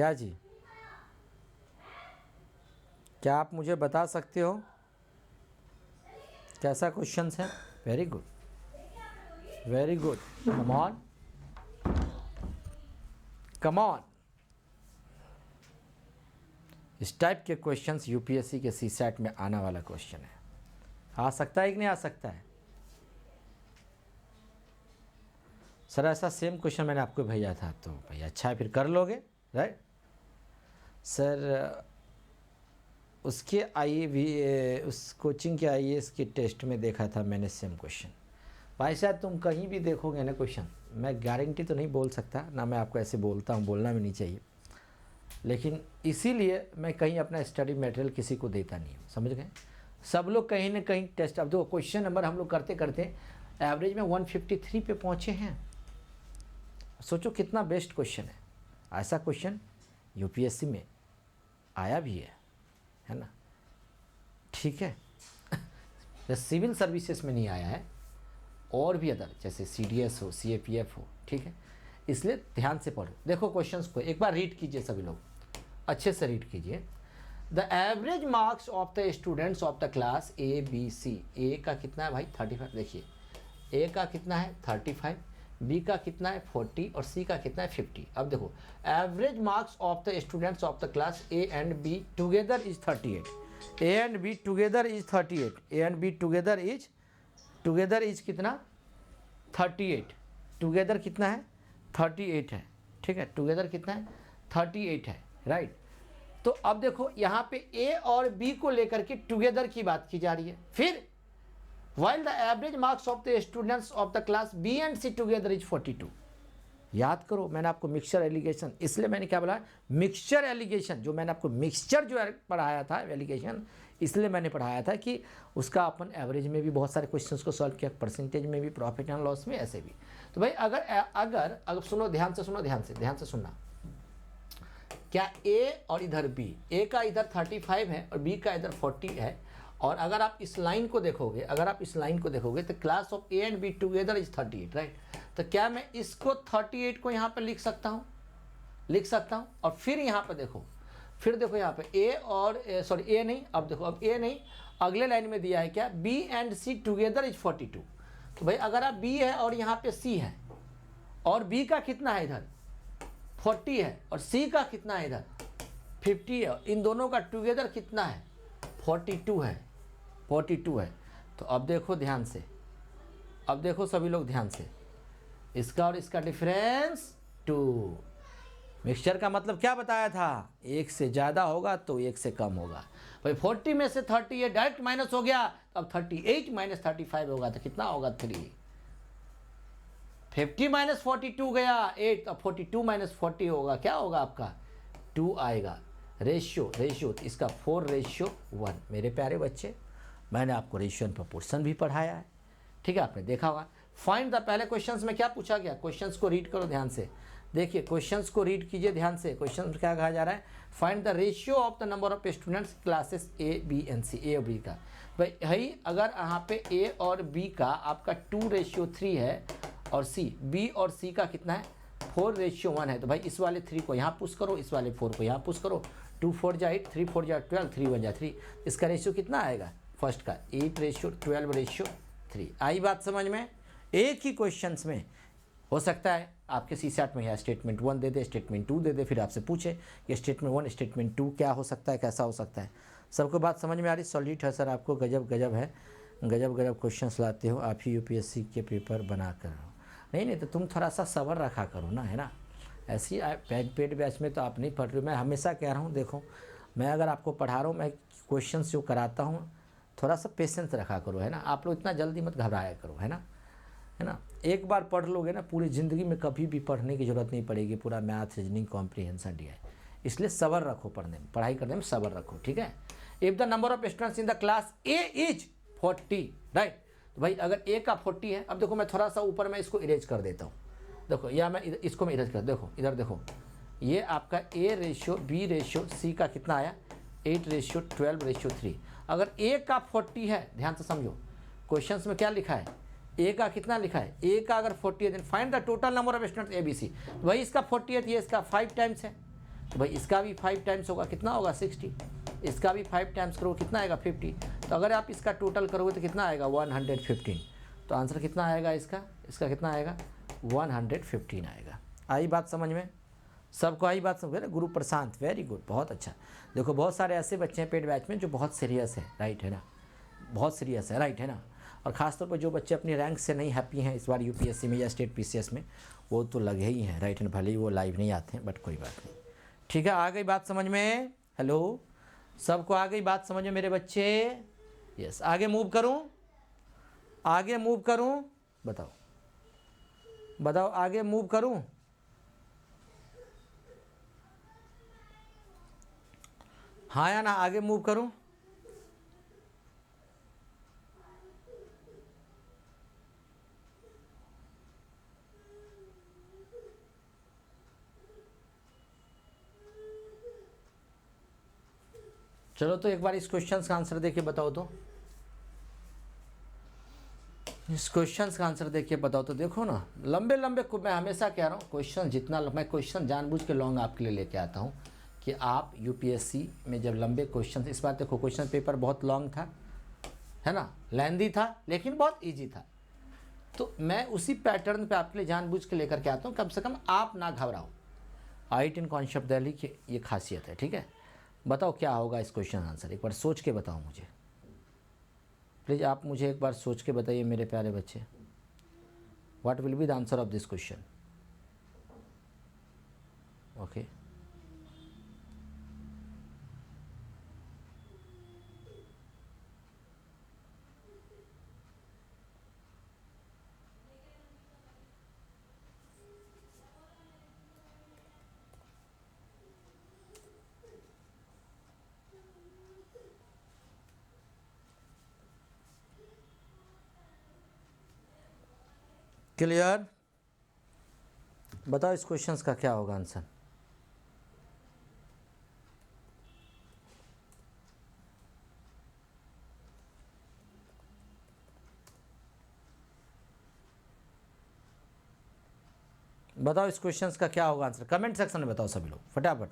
क्या जी, क्या आप मुझे बता सकते हो कैसा क्वेश्चन है? Very good, very good, come on, come on. इस टाइप के क्वेश्चंस यूपीएससी के सीसैट में आने वाला क्वेश्चन है। आ सकता है कि नहीं आ सकता है? सर ऐसा सेम क्वेश्चन मैंने आपको भेजा था, तो भाई अच्छा है, फिर कर लोगे, राइट सर। उसके उस कोचिंग के आईएएस की टेस्ट में देखा था मैंने सेम क्वेश्चन। भाई साहब तुम कहीं भी देखोगे ना क्वेश्चन, मैं गारंटी तो नहीं बोल सकता ना, मैं आपको ऐसे बोलता हूँ, बोलना भी नहीं चाहिए, लेकिन इसीलिए मैं कहीं अपना स्टडी मटेरियल किसी को देता नहीं हूँ, समझ गए? सब लोग कहीं ना कहीं टेस्ट, अब दो क्वेश्चन नंबर हम लोग करते करते एवरेज में 153 पे पहुँचे हैं। सोचो कितना बेस्ट क्वेश्चन है। ऐसा क्वेश्चन यूपीएससी में आया भी है ना? ठीक है सिविल सर्विसेज में नहीं आया है, और भी अदर जैसे सीडीएस हो, सीएपीएफ हो, ठीक है। इसलिए ध्यान से पढ़ो, देखो क्वेश्चंस को एक बार रीड कीजिए, सभी लोग अच्छे से रीड कीजिए। The average marks of the students of the class A B C. A का कितना है भाई? 35। देखिए ए का कितना है? 35, बी का कितना है? 40 और सी का कितना है? 50। अब देखो average marks of the students of the class A and be together is 38। A and be together is 38। A and be together is कितना? 38। टुगेदर कितना है? 38 है, ठीक है। टुगेदर कितना है? 38 है, राइट। तो अब देखो यहाँ पे ए और बी को लेकर के टुगेदर की बात की जा रही है। फिर while the average marks of the students of the class B and C together is 42। याद करो मैंने आपको मिक्सचर एलिगेशन, इसलिए मैंने क्या बोला? मिक्सचर एलिगेशन, जो मैंने आपको मिक्सचर जो पढ़ाया था एलिगेशन, इसलिए मैंने पढ़ाया था कि उसका अपन एवरेज में भी बहुत सारे क्वेश्चंस को सॉल्व किया, परसेंटेज में भी, प्रॉफिट एंड लॉस में, ऐसे भी। तो भाई अगर सुनो, ध्यान से सुनो, ध्यान से सुनना। क्या ए और इधर बी, ए का इधर 35 है और बी का इधर 40 है, और अगर आप इस लाइन को देखोगे, तो class of A and be together is 38, right. तो क्या मैं इसको 38 को यहाँ पे लिख सकता हूँ? और फिर यहाँ पे देखो, यहाँ पे ए और ए नहीं, अब देखो, अब ए नहीं, अगले लाइन में दिया है क्या? B and C together is 42। तो भाई अगर आप बी है और यहाँ पे सी है, और बी का कितना है इधर? 40 है, और सी का कितना है इधर? 50 है, इन दोनों का टुगेदर कितना है? 42 है। तो अब देखो ध्यान से, अब देखो सभी लोग ध्यान से, इसका और इसका डिफरेंस 2। मिक्सचर का मतलब क्या बताया था? एक से ज़्यादा होगा तो एक से कम होगा। भाई 40 में से 30 है, डायरेक्ट माइनस हो गया, तो अब 38 माइनस 35 होगा, तो कितना होगा? 3। 50 माइनस 42 गया 8, अब 42 माइनस 40 होगा, क्या होगा आपका? 2 आएगा। रेशियो तो इसका 4:1। मेरे प्यारे बच्चे, मैंने आपको रेशियो एंड प्रोपोर्शन भी पढ़ाया है, ठीक है, आपने देखा होगा। फाइंड द, पहले क्वेश्चंस में क्या पूछा गया? क्वेश्चंस को रीड करो ध्यान से, देखिए क्वेश्चंस को रीड कीजिए ध्यान से। क्वेश्चन में क्या कहा जा रहा है? Find the ratio of the number of students classes A B and C. A और बी का भाई अगर यहाँ पे ए और बी का आपका 2:3 है, और सी, बी और सी का कितना है? 4:1 है। तो भाई इस वाले 3 को यहाँ पुश करो, इस वाले 4 को यहाँ पुश करो। 2 4 जा 8, 3 4 जा 12, 3 1 जा 3। इसका रेशियो कितना आएगा? फर्स्ट का 8:12:3। आई बात समझ में? एक ही क्वेश्चंस में हो सकता है आपके सीसैट में या स्टेटमेंट 1 दे दे, स्टेटमेंट 2 दे दे, फिर आपसे पूछे कि स्टेटमेंट 1 स्टेटमेंट 2 क्या हो सकता है, कैसा हो सकता है। सबको बात समझ में आ रही? सॉलिड है सर, आपको गजब है, गजब क्वेश्चंस लाते हो आप ही यूपीएससी के पेपर बना कर। नहीं तो तुम थोड़ा सा सब्र रखा करो ना, है ना। ऐसी पेड बैच में तो आप नहीं पढ़ रहे हो। मैं हमेशा कह रहा हूँ, देखो मैं अगर आपको पढ़ा रहा हूँ, मैं क्वेश्चंस जो कराता हूँ, थोड़ा सा पेशेंस रखा करो, है ना। आप लोग इतना जल्दी मत घबराया करो, है ना। एक बार पढ़ लोगे ना, पूरी ज़िंदगी में कभी भी पढ़ने की ज़रूरत नहीं पड़ेगी, पूरा मैथ, रीजनिंग, कॉम्प्रीहेंशन दिया है। इसलिए सब्र रखो, पढ़ाई करने में सब्र रखो, ठीक है। If the number of students in the class A is 40, right. तो भाई अगर ए का 40 है, अब देखो मैं थोड़ा सा ऊपर मैं इसको इरेज कर देता हूँ, देखो, या मैं इसको मैं इरेज कर, देखो इधर देखो, ये आपका A ratio B ratio C का कितना आया? 8:12:3। अगर ए का 40 है, ध्यान से समझो, क्वेश्चंस में क्या लिखा है? ए का कितना लिखा है? ए का अगर 40 है, then find the total number of students A B C. तो भाई इसका 40 है, ये इसका 5 टाइम्स है, तो भाई इसका भी 5 टाइम्स होगा, कितना होगा 60, इसका भी 5 टाइम्स करोगे कितना आएगा 50, तो अगर आप इसका टोटल करोगे तो कितना आएगा 115, तो आंसर कितना आएगा इसका कितना आएगा 115 आएगा। आई बात समझ में, सबको आई बात समझ में? गुरु प्रशांत, वेरी गुड, बहुत अच्छा। देखो बहुत सारे ऐसे बच्चे हैं पेड बैच में जो बहुत सीरियस है, राइट है ना, बहुत सीरियस है, राइट है ना। और ख़ासतौर पर जो बच्चे अपनी रैंक से नहीं हैप्पी हैं इस बार यूपीएससी में या स्टेट पीसीएस में, वो तो लगे ही हैं, राइट है ना, भले ही वो लाइव नहीं आते हैं, बट कोई बात नहीं। ठीक है, आ गई बात समझ में? हेलो, सबको आ गई बात समझ में मेरे बच्चे? यस, आगे मूव करूं, आगे मूव करूं, बताओ बताओ, आगे मूव करूं? हाँ या ना, आगे मूव करूं? चलो तो एक बार इस क्वेश्चन का आंसर देके बताओ तो, इस क्वेश्चन का आंसर देखिए बताओ तो। देखो ना, लंबे लंबे मैं हमेशा कह रहा हूँ क्वेश्चन जितना, मैं क्वेश्चन जानबूझ के लॉन्ग आपके लिए लेके आता हूँ कि आप यूपीएससी में जब लंबे क्वेश्चन, इस बार देखो क्वेश्चन पेपर बहुत लॉन्ग था, है ना, लेंदी था, लेकिन बहुत इजी था, तो मैं उसी पैटर्न पे आपके लिए जानबूझ के लेकर के आता हूँ, कम से कम आप ना घबराओ। IIT इन कॉन्सेप्ट दिल्ली की ये खासियत है, ठीक है। बताओ क्या होगा इस क्वेश्चन आंसर, एक बार सोच के बताओ मुझे प्लीज़, आप मुझे एक बार सोच के बताइए मेरे प्यारे बच्चे, what will be the answer of this question? Okay, clear? बताओ इस क्वेश्चन का क्या होगा आंसर? बताओ इस क्वेश्चन का क्या होगा आंसर, कमेंट सेक्शन में बताओ सभी लोग फटाफट।